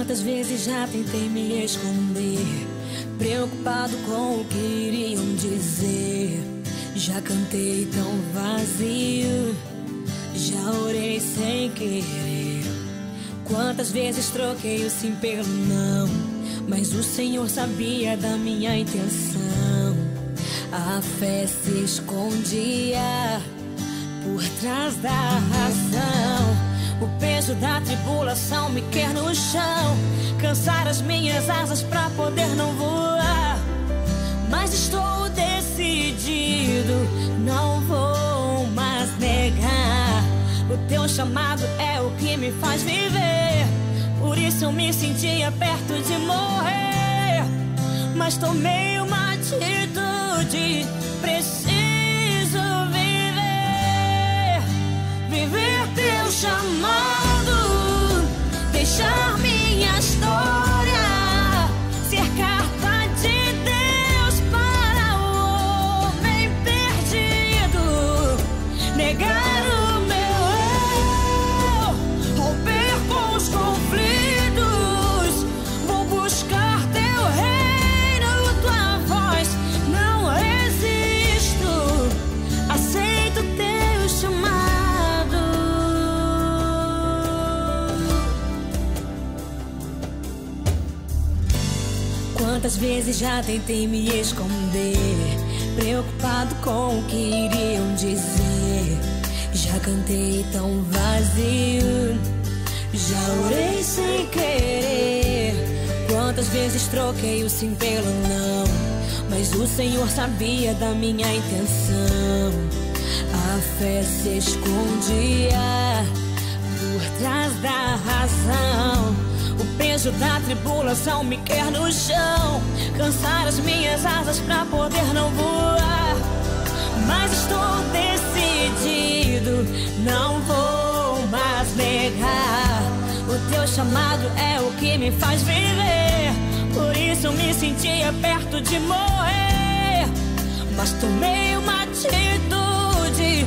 Quantas vezes já tentei me esconder, preocupado com o que iriam dizer. Já cantei tão vazio, já orei sem querer. Quantas vezes troquei o sim pelo não, mas o Senhor sabia da minha intenção. A fé se escondia por trás da razão. O peso da tribulação me quer no chão, cansar as minhas asas pra poder não voar. Mas estou decidido, não vou mais negar. O teu chamado é o que me faz viver, por isso eu me sentia perto de morrer. Mas tomei uma atitude, preciso viver teu chamado, deixar minha história ser carta de Deus para o homem perdido. Negar o meu eu, romper com os conflitos. Vou buscar teu reino, tua voz, não resisto. Aceito teu chamado. Quantas vezes já tentei me esconder, preocupado com o que iriam dizer. Já cantei tão vazio, já orei sem querer. Quantas vezes troquei o sim pelo não, mas o Senhor sabia da minha intenção. A fé se escondia por trás da razão. O peso da tribulação me quer no chão, cansar as minhas asas pra poder não voar. Mas estou decidido, não vou mais negar. O teu chamado é o que me faz viver, por isso eu me sentia perto de morrer. Mas tomei uma atitude,